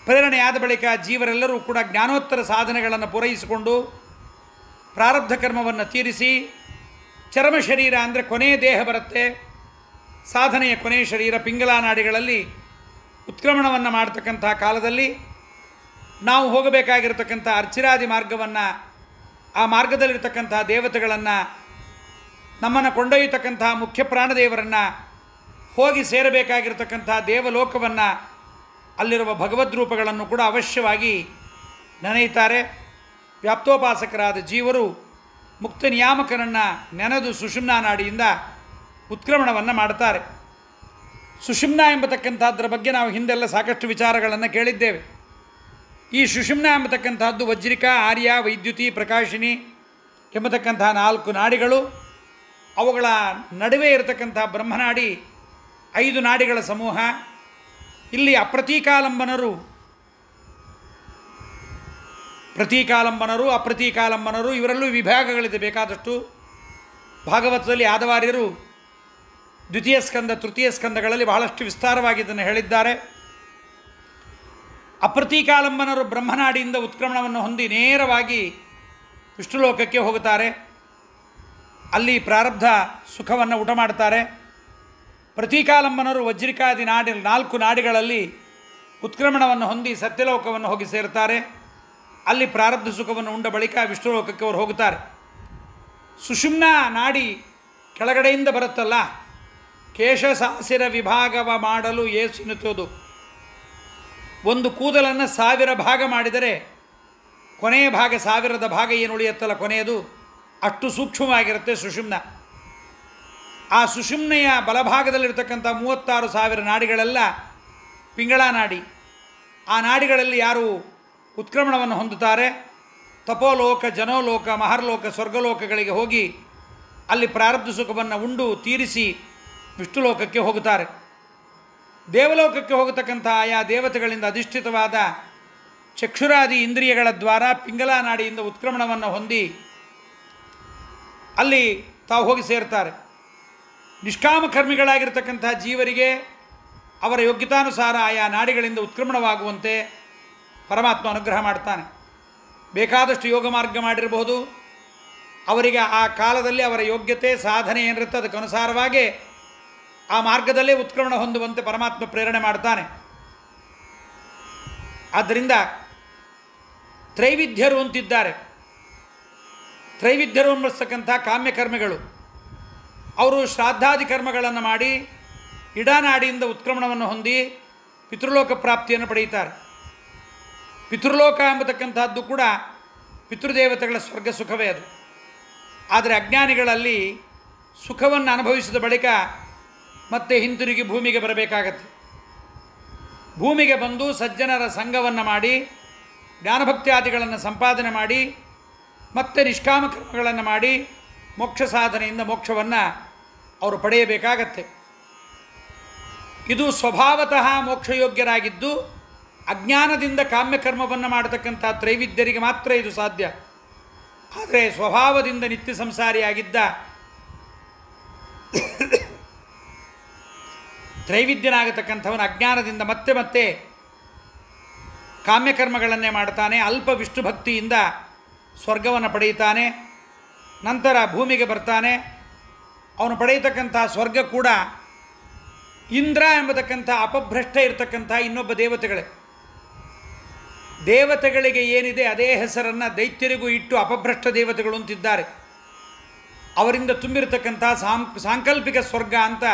ಪ್ರೇರಣೆಯಾದ ಬಳಿಕ ಜೀವರೆಲ್ಲರೂ ಕೂಡ ಜ್ಞಾನೋತ್ತರ ಸಾಧನೆಗಳನ್ನು ಪೂರೈಸಿಕೊಂಡು ಪ್ರಾರಬ್ಧ ಕರ್ಮವನ್ನು ತೀರಿಸಿ ಚರ್ಮ ಶರೀರ ಅಂದರೆ ಕೊನೆಯ ದೇಹ ಬರುತ್ತೆ. ಸಾಧನೆಯ ಕೊನೆಯ ಶರೀರ ಪಿಂಗಲಾ ನಾಡಿಗಳಲ್ಲಿ ಉತ್ಕ್ರಮಣವನ್ನು ಮಾಡ್ತಕ್ಕಂಥ ಕಾಲದಲ್ಲಿ ನಾವು ಹೋಗಬೇಕಾಗಿರತಕ್ಕಂಥ ಅರ್ಚಿರಾದಿ ಮಾರ್ಗವನ್ನು, ಆ ಮಾರ್ಗದಲ್ಲಿರ್ತಕ್ಕಂಥ ದೇವತೆಗಳನ್ನು, ನಮ್ಮನ್ನು ಕೊಂಡೊಯ್ಯತಕ್ಕಂಥ ಮುಖ್ಯ ಪ್ರಾಣದೇವರನ್ನು, ಹೋಗಿ ಸೇರಬೇಕಾಗಿರತಕ್ಕಂಥ ದೇವಲೋಕವನ್ನು, ಅಲ್ಲಿರುವ ಭಗವದ್ರೂಪಗಳನ್ನು ಕೂಡ ಅವಶ್ಯವಾಗಿ ನೆನೆಯುತ್ತಾರೆ. ವ್ಯಾಪ್ತೋಪಾಸಕರಾದ ಜೀವರು ಮುಕ್ತ ನಿಯಾಮಕನನ್ನು ನೆನೆದು ಸುಷುಮ್ನಾ ನಾಡಿಯಿಂದ ಉತ್ಕ್ರಮಣವನ್ನು ಮಾಡ್ತಾರೆ. ಸುಷುಮ್ನಾ ಎಂಬತಕ್ಕಂಥದ್ರ ಬಗ್ಗೆ ನಾವು ಹಿಂದೆಲ್ಲ ಸಾಕಷ್ಟು ವಿಚಾರಗಳನ್ನು ಕೇಳಿದ್ದೇವೆ. ಈ ಸುಷುಮ್ನಾ ಎಂಬತಕ್ಕಂಥದ್ದು ವಜ್ರಿಕ, ಆರ್ಯ, ವೈದ್ಯುತಿ, ಪ್ರಕಾಶಿನಿ ಎಂಬತಕ್ಕಂಥ 4 ನಾಡಿಗಳು. ಅವುಗಳ ನಡುವೆ ಇರತಕ್ಕಂಥ ಬ್ರಹ್ಮನಾಡಿ 5 ನಾಡಿಗಳ ಸಮೂಹ. ಇಲ್ಲಿ ಪ್ರತೀಕಾಲಂಬನರು, ಅಪ್ರತೀಕಾಲಂಬನರು ಇವರಲ್ಲೂ ವಿಭಾಗಗಳಿದೆ ಬೇಕಾದಷ್ಟು. ಭಾಗವತದಲ್ಲಿ ಆದವಾರ್ಯರು ದ್ವಿತೀಯ ಸ್ಕಂದ, ತೃತೀಯ ಸ್ಕಂದಗಳಲ್ಲಿ ಬಹಳಷ್ಟು ವಿಸ್ತಾರವಾಗಿ ಇದನ್ನು ಹೇಳಿದ್ದಾರೆ. ಅಪ್ರತೀಕಾಲಂಬನರು ಬ್ರಹ್ಮನಾಡಿಯಿಂದ ಉತ್ಕ್ರಮಣವನ್ನು ಹೊಂದಿ ನೇರವಾಗಿ ವಿಷ್ಣುಲೋಕಕ್ಕೆ ಹೋಗುತ್ತಾರೆ. ಅಲ್ಲಿ ಪ್ರಾರಬ್ಧ ಸುಖವನ್ನು ಊಟ ಮಾಡ್ತಾರೆ. ಪ್ರತೀಕಾಲಂಬನರು ವಜ್ರಿಕಾದಿ 4 ನಾಡಿಗಳಲ್ಲಿ ಉತ್ಕ್ರಮಣವನ್ನು ಹೊಂದಿ ಸತ್ಯಲೋಕವನ್ನು ಹೋಗಿ ಸೇರ್ತಾರೆ. ಅಲ್ಲಿ ಪ್ರಾರಬ್ಧ ಸುಖವನ್ನು ಉಂಡ ಬಳಿಕ ವಿಷ್ಣುಲೋಕಕ್ಕೆ ಅವರು ಹೋಗುತ್ತಾರೆ. ಸುಷುಮ್ನಾ ನಾಡಿ ಕೆಳಗಡೆಯಿಂದ ಬರುತ್ತಲ್ಲ, ಕೇಶಸಾಸಿರ ವಿಭಾಗವ ಮಾಡಲು ಏಸಿನುತ್ತೋದು. ಒಂದು ಕೂದಲನ್ನು 1000 ಭಾಗ ಮಾಡಿದರೆ ಕೊನೆಯ ಭಾಗ 1000ದ ಭಾಗ ಏನು ಉಳಿಯುತ್ತಲ್ಲ ಕೊನೆಯದು, ಅಷ್ಟು ಸೂಕ್ಷ್ಮವಾಗಿರುತ್ತೆ ಸುಷುಮ್ನ. ಆ ಸುಷುಮ್ನೆಯ ಬಲಭಾಗದಲ್ಲಿರ್ತಕ್ಕಂಥ 36,000 ನಾಡಿಗಳೆಲ್ಲ ಪಿಂಗಳಾ ನಾಡಿ. ಆ ನಾಡಿಗಳಲ್ಲಿ ಯಾರು ಉತ್ಕ್ರಮಣವನ್ನು ಹೊಂದುತ್ತಾರೆ, ತಪೋಲೋಕ, ಜನೋಲೋಕ, ಮಹರ್ಲೋಕ, ಸ್ವರ್ಗಲೋಕಗಳಿಗೆ ಹೋಗಿ ಅಲ್ಲಿ ಪ್ರಾರಬ್ಧ ಸುಖವನ್ನು ಉಂಡು ತೀರಿಸಿ ವಿಷ್ಣುಲೋಕಕ್ಕೆ ಹೋಗುತ್ತಾರೆ. ದೇವಲೋಕಕ್ಕೆ ಹೋಗತಕ್ಕಂಥ ಆಯಾ ದೇವತೆಗಳಿಂದ ಅಧಿಷ್ಠಿತವಾದ ಚಕ್ಷುರಾದಿ ಇಂದ್ರಿಯಗಳ ದ್ವಾರ ಪಿಂಗಲಾ ನಾಡಿಯಿಂದ ಉತ್ಕ್ರಮಣವನ್ನು ಹೊಂದಿ ಅಲ್ಲಿ ತಾವು ಹೋಗಿ ಸೇರ್ತಾರೆ. ನಿಷ್ಕಾಮಕರ್ಮಿಗಳಾಗಿರ್ತಕ್ಕಂಥ ಜೀವರಿಗೆ ಅವರ ಯೋಗ್ಯತಾನುಸಾರ ಆಯಾ ನಾಡಿಗಳಿಂದ ಉತ್ಕ್ರಮಣವಾಗುವಂತೆ ಪರಮಾತ್ಮ ಅನುಗ್ರಹ ಮಾಡ್ತಾನೆ. ಬೇಕಾದಷ್ಟು ಯೋಗ ಮಾರ್ಗ ಮಾಡಿರಬಹುದು, ಅವರಿಗೆ ಆ ಕಾಲದಲ್ಲಿ ಅವರ ಯೋಗ್ಯತೆ ಸಾಧನೆ ಏನಿರುತ್ತೆ ಅದಕ್ಕನುಸಾರವಾಗಿ ಆ ಮಾರ್ಗದಲ್ಲೇ ಉತ್ಕ್ರಮಣ ಹೊಂದುವಂತೆ ಪರಮಾತ್ಮ ಪ್ರೇರಣೆ ಮಾಡ್ತಾನೆ. ಆದ್ದರಿಂದ ತ್ರೈವಿಧ್ಯರು ಅಂತಿದ್ದಾರೆ. ತ್ರೈವಿಧ್ಯರು ಎಂಬತಕ್ಕಂಥ ಕಾಮ್ಯಕರ್ಮಿಗಳು. ಅವರು ಶ್ರಾದ್ದಾದಿ ಕರ್ಮಗಳನ್ನು ಮಾಡಿ ಇಡಾನಾಡಿಯಿಂದ ಉತ್ಕ್ರಮಣವನ್ನು ಹೊಂದಿ ಪಿತೃಲೋಕ ಪ್ರಾಪ್ತಿಯನ್ನು ಪಡೆಯುತ್ತಾರೆ. ಪಿತೃಲೋಕ ಎಂಬತಕ್ಕಂಥದ್ದು ಕೂಡ ಪಿತೃದೇವತೆಗಳ ಸ್ವರ್ಗ ಸುಖವೇ ಅದು. ಆದರೆ ಅಜ್ಞಾನಿಗಳಲ್ಲಿ ಸುಖವನ್ನು ಅನುಭವಿಸಿದ ಬಳಿಕ ಮತ್ತೆ ಹಿಂತಿರುಗಿ ಭೂಮಿಗೆ ಬರಬೇಕಾಗತ್ತೆ. ಭೂಮಿಗೆ ಬಂದು ಸಜ್ಜನರ ಸಂಘವನ್ನು ಮಾಡಿ ಜ್ಞಾನಭಕ್ತ್ಯಾದಿಗಳನ್ನು ಸಂಪಾದನೆ ಮಾಡಿ ಮತ್ತೆ ನಿಷ್ಕಾಮ ಕರ್ಮಗಳನ್ನು ಮಾಡಿ ಮೋಕ್ಷ ಸಾಧನೆಯಿಂದ ಮೋಕ್ಷವನ್ನು ಅವರು ಪಡೆಯಬೇಕಾಗತ್ತೆ. ಇದು ಸ್ವಭಾವತಃ ಮೋಕ್ಷಯೋಗ್ಯರಾಗಿದ್ದು ಅಜ್ಞಾನದಿಂದ ಕಾಮ್ಯಕರ್ಮವನ್ನು ಮಾಡತಕ್ಕಂಥ ತ್ರೈವಿದ್ಯರಿಗೆ ಮಾತ್ರ ಇದು ಸಾಧ್ಯ. ಆದರೆ ಸ್ವಭಾವದಿಂದ ನಿತ್ಯ ಸಂಸಾರಿಯಾಗಿದ್ದ ತ್ರೈವಿದ್ಯನಾಗತಕ್ಕಂಥವನು ಅಜ್ಞಾನದಿಂದ ಮತ್ತೆ ಮತ್ತೆ ಕಾಮ್ಯಕರ್ಮಗಳನ್ನೇ ಮಾಡ್ತಾನೆ. ಅಲ್ಪ ವಿಷ್ಣು ಭಕ್ತಿಯಿಂದ ಸ್ವರ್ಗವನ್ನು ಪಡೆಯುತ್ತಾನೆ. ನಂತರ ಭೂಮಿಗೆ ಬರ್ತಾನೆ. ಅವನು ಪಡೆಯತಕ್ಕಂಥ ಸ್ವರ್ಗ ಕೂಡ ಇಂದ್ರ ಎಂಬತಕ್ಕಂಥ ಅಪಭ್ರಷ್ಟ ಇರತಕ್ಕಂಥ ಇನ್ನೊಬ್ಬ ದೇವತೆಗಳೇ. ದೇವತೆಗಳಿಗೆ ಏನಿದೆ ಅದೇ ಹೆಸರನ್ನು ದೈತ್ಯರಿಗೂ ಇಟ್ಟು ಅಪಭ್ರಷ್ಟ ದೇವತೆಗಳು ಅಂತಿದ್ದಾರೆ. ಅವರಿಂದ ತುಂಬಿರತಕ್ಕಂಥ ಸಾಂಕಲ್ಪಿಕ ಸ್ವರ್ಗ ಅಂತ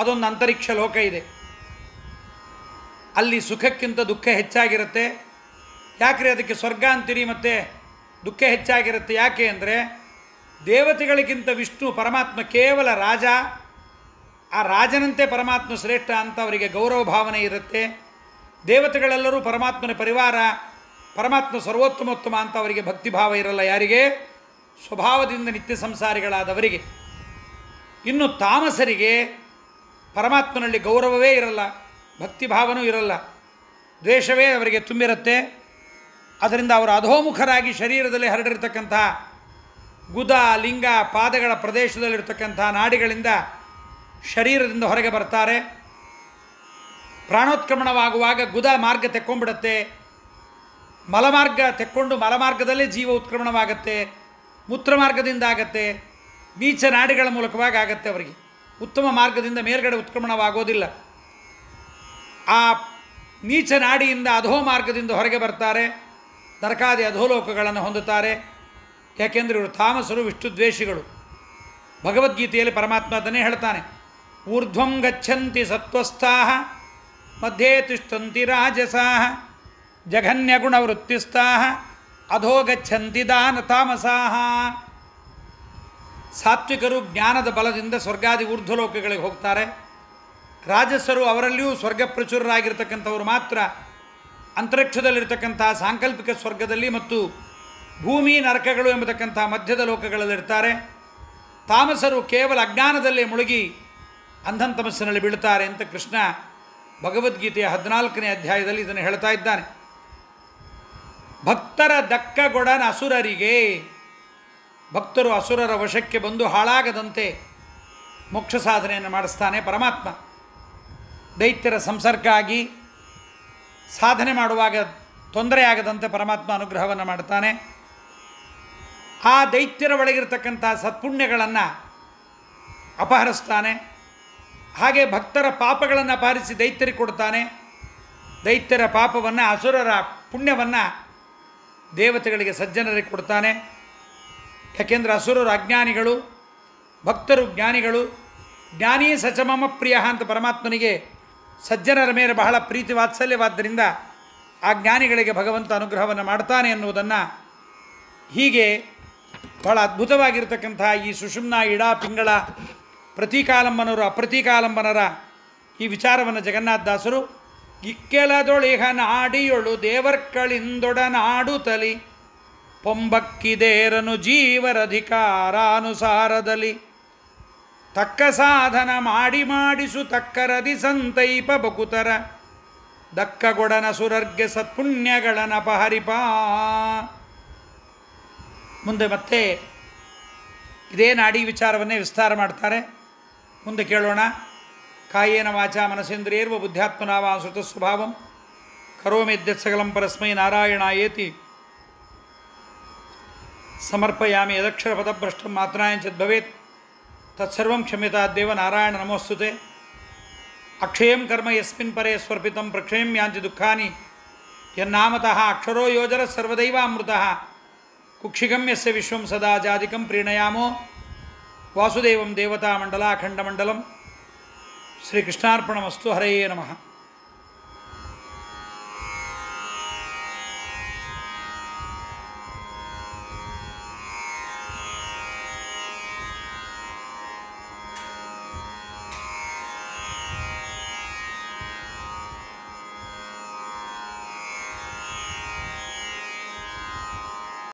ಅದೊಂದು ಅಂತರಿಕ್ಷ ಲೋಕ ಇದೆ. ಅಲ್ಲಿ ಸುಖಕ್ಕಿಂತ ದುಃಖ ಹೆಚ್ಚಾಗಿರುತ್ತೆ. ಯಾಕ್ರಿ ಅದಕ್ಕೆ ಸ್ವರ್ಗ ಅಂತೀರಿ ಮತ್ತು ದುಃಖ ಹೆಚ್ಚಾಗಿರುತ್ತೆ? ಯಾಕೆ ಅಂದರೆ ದೇವತೆಗಳಿಗಿಂತ ವಿಷ್ಣು ಪರಮಾತ್ಮ ಕೇವಲ ರಾಜ. ಆ ರಾಜನಂತೆ ಪರಮಾತ್ಮ ಶ್ರೇಷ್ಠ ಅಂತ ಅವರಿಗೆ ಗೌರವ ಭಾವನೆ ಇರುತ್ತೆ. ದೇವತೆಗಳೆಲ್ಲರೂ ಪರಮಾತ್ಮನ ಪರಿವಾರ, ಪರಮಾತ್ಮ ಸರ್ವೋತ್ತಮೋತ್ತಮ ಅಂತ ಅವರಿಗೆ ಭಕ್ತಿಭಾವ ಇರಲ್ಲ. ಯಾರಿಗೆ? ಸ್ವಭಾವದಿಂದ ನಿತ್ಯ ಸಂಸಾರಿಗಳಾದವರಿಗೆ. ಇನ್ನು ತಾಮಸರಿಗೆ ಪರಮಾತ್ಮನಲ್ಲಿ ಗೌರವವೇ ಇರಲ್ಲ, ಭಕ್ತಿಭಾವನೂ ಇರಲ್ಲ, ದ್ವೇಷವೇ ಅವರಿಗೆ ತುಂಬಿರುತ್ತೆ. ಅದರಿಂದ ಅವರು ಅಧೋಮುಖರಾಗಿ ಶರೀರದಲ್ಲಿ ಹರಡಿರ್ತಕ್ಕಂಥ ಗುದ, ಲಿಂಗ, ಪಾದಗಳ ಪ್ರದೇಶದಲ್ಲಿರ್ತಕ್ಕಂಥ ನಾಡಿಗಳಿಂದ ಶರೀರದಿಂದ ಹೊರಗೆ ಬರ್ತಾರೆ. ಪ್ರಾಣೋತ್ಕ್ರಮಣವಾಗುವಾಗ ಗುದ ಮಾರ್ಗ ತೆಕ್ಕೊಂಡ್ಬಿಡುತ್ತೆ. ಮಲಮಾರ್ಗ ತೆಕ್ಕೊಂಡು ಮಲಮಾರ್ಗದಲ್ಲೇ ಜೀವ ಉತ್ಕ್ರಮಣವಾಗತ್ತೆ. ಮೂತ್ರ ಮಾರ್ಗದಿಂದ ಆಗತ್ತೆ. ನೀಚ ನಾಡಿಗಳ ಮೂಲಕವಾಗಿ ಆಗತ್ತೆ. ಅವರಿಗೆ ಉತ್ತಮ ಮಾರ್ಗದಿಂದ ಮೇಲ್ಗಡೆ ಉತ್ಕ್ರಮಣವಾಗೋದಿಲ್ಲ. ಆ ನೀಚ ನಾಡಿಯಿಂದ ಅಧೋ ಮಾರ್ಗದಿಂದ ಹೊರಗೆ ಬರ್ತಾರೆ. ನರಕಾದಿ ಅಧೋಲೋಕಗಳನ್ನು ಹೊಂದುತ್ತಾರೆ. ಯಾಕೆಂದರೆ ಇವರು ತಾಮಸರು, ವಿಷ್ಣುದ್ವೇಷಿಗಳು. ಭಗವದ್ಗೀತೆಯಲ್ಲಿ ಪರಮಾತ್ಮ ಅದನ್ನೇ ಹೇಳ್ತಾನೆ. ಊರ್ಧ್ವಂ ಗಚ್ಚಂತಿ ಸತ್ವಸ್ಥಾಃ ಮಧ್ಯೆ ತಿಷ್ಠಂತಿ ರಾಜಸಾಃ ಜಘನ್ಯಗುಣವೃತ್ತಿಸ್ಥಾಃ ಅಧೋ ಗಚ್ಚಂತಿ ತಾಮಸಾಃ. ಸಾತ್ವಿಕರು ಜ್ಞಾನದ ಬಲದಿಂದ ಸ್ವರ್ಗಾದಿ ಊರ್ಧ್ವಲೋಕಗಳಿಗೆ ಹೋಗ್ತಾರೆ. ರಾಜಸರು ಅವರಲ್ಲಿಯೂ ಸ್ವರ್ಗ ಪ್ರಚುರರಾಗಿರ್ತಕ್ಕಂಥವರು ಮಾತ್ರ ಅಂತರಿಕ್ಷದಲ್ಲಿರ್ತಕ್ಕಂಥ ಸಾಂಕಲ್ಪಿಕ ಸ್ವರ್ಗದಲ್ಲಿ ಮತ್ತು ಭೂಮಿ ನರಕಗಳು ಎಂಬತಕ್ಕಂಥ ಮಧ್ಯದ ಲೋಕಗಳಲ್ಲಿರ್ತಾರೆ. ತಾಮಸರು ಕೇವಲ ಅಜ್ಞಾನದಲ್ಲೇ ಮುಳುಗಿ ಅಂಧನ್ ತಮಸ್ಸಿನಲ್ಲಿ ಬೀಳ್ತಾರೆ ಅಂತ ಕೃಷ್ಣ ಭಗವದ್ಗೀತೆಯ 14ನೇ ಅಧ್ಯಾಯದಲ್ಲಿ ಇದನ್ನು ಹೇಳ್ತಾ ಇದ್ದಾನೆ. ಭಕ್ತರ ದಕ್ಕಗೊಡನ ಅಸುರರಿಗೆ, ಭಕ್ತರು ಅಸುರರ ವಶಕ್ಕೆ ಬಂದು ಹಾಳಾಗದಂತೆ ಮೋಕ್ಷ ಸಾಧನೆಯನ್ನು ಮಾಡಿಸ್ತಾನೆ ಪರಮಾತ್ಮ. ದೈತ್ಯರ ಸಂಸರ್ಗ ಆಗಿ ಸಾಧನೆ ಮಾಡುವಾಗ ತೊಂದರೆಯಾಗದಂತೆ ಪರಮಾತ್ಮ ಅನುಗ್ರಹವನ್ನು ಮಾಡ್ತಾನೆ. ಆ ದೈತ್ಯರ ಒಳಗಿರ್ತಕ್ಕಂಥ ಸತ್ಪುಣ್ಯಗಳನ್ನು ಅಪಹರಿಸ್ತಾನೆ. ಹಾಗೆ ಭಕ್ತರ ಪಾಪಗಳನ್ನು ಅಪಹರಿಸಿ ದೈತ್ಯರಿಗೆ ಕೊಡ್ತಾನೆ. ದೈತ್ಯರ ಪಾಪವನ್ನು, ಅಸುರರ ಪುಣ್ಯವನ್ನು ದೇವತೆಗಳಿಗೆ, ಸಜ್ಜನರಿಗೆ ಕೊಡ್ತಾನೆ. ಯಾಕೆಂದರೆ ಅಸುರರು ಅಜ್ಞಾನಿಗಳು, ಭಕ್ತರು ಜ್ಞಾನಿಗಳು. ಜ್ಞಾನಿ ಸಚಮಮ ಪ್ರಿಯ ಅಂತ ಪರಮಾತ್ಮನಿಗೆ ಸಜ್ಜನರ ಮೇಲೆ ಬಹಳ ಪ್ರೀತಿ ವಾತ್ಸಲ್ಯವಾದ್ದರಿಂದ ಆ ಜ್ಞಾನಿಗಳಿಗೆ ಭಗವಂತ ಅನುಗ್ರಹವನ್ನು ಮಾಡ್ತಾನೆ ಎನ್ನುವುದನ್ನು ಹೀಗೆ ಬಹಳ ಅದ್ಭುತವಾಗಿರ್ತಕ್ಕಂಥ ಈ ಸುಷುಮ್ನ, ಇಡಾ, ಪಿಂಗಳ, ಪ್ರತೀಕಾಲಂಬನರು, ಅಪ್ರತೀಕಾಲಂಬನರ ಈ ವಿಚಾರವನ್ನು ಜಗನ್ನಾಥದಾಸರು ಇಕ್ಕೆಲದೊಳಿಹ ನಾಡಿಯೊಳು ದೇವರ್ಕಳಿಂದೊಡನಾಡು ತಲಿ ಪೊಂಬಕ್ಕಿದೇರನು ಜೀವರಧಿಕಾರಾನುಸಾರದಲ್ಲಿ ತಕ್ಕ ಸಾಧನ ಮಾಡಿಸು ತಕ್ಕರದಿ ಸಂತೈಪ ಬಕುತರ ದಕ್ಕಗೊಡನ ಸುರರ್ಗೆ ಸತ್ಪುಣ್ಯಗಳನಪಹರಿಪಾ. ಮುಂದೆ ಮತ್ತೆ ಇದೇ ನಾಡಿ ವಿಚಾರವನ್ನೇ ವಿಸ್ತಾರ ಮಾಡ್ತಾರೆ. ಮುಂದೆ ಕೇಳೋಣ. ಕಾಯೇನ ವಾಚ ಮನಸೇಂದ್ರಿಯರ್ವ ಬುದ್ಧ್ಯಾತ್ಮನಾವ ಶ್ರುತ ಸ್ವಭಾವಂ ಕರೋಮಿದ್ಯತ್ಸಕಲಂ ಪರಸ್ಮೈ ನಾರಾಯಣಾಯೇತಿ ಸಮರ್ಪಯಾಮಿ. ಯದಕ್ಷರ ಪದಭ್ರಷ್ಟಂ ಮಾತ್ರಾಯಂಚಿತ್ ಭವೇತ್ ತತ್ಸರ್ವಂ ಕ್ಷಮ್ಯತಾದ್ದೇವ ನಾರಾಯಣ ನಮೋಸ್ತುತೆ. ಅಕ್ಷಯಂ ಕರ್ಮ ಯಸ್ಮಿನ್ ಪರೇ ಸ್ವರ್ಪಿತಂ ಪ್ರಕ್ಷಯಂ ಯಾಂತಿ ದುಃಖಾನಿ ಯನ್ನಾಮತಃ ಅಕ್ಷರೋ ಯೋಜರ ಸರ್ವದೈವಾಮೃತಃ ಕುಕ್ಷಿಗಂ ಯಸ್ಯ ವಿಶ್ವಂ ಸದಾ ಜಾದಿಕಂ ಪ್ರೀಣಯಾಮೋ ವಾಸುದೇವಂ ದೇವತಾಮಂಡಲಾಖಂಡಮಂಡಲಂ. ಶ್ರೀಕೃಷ್ಣಾರ್ಪಣಮಸ್ತು. ಹರಯೇ ನಮಃ.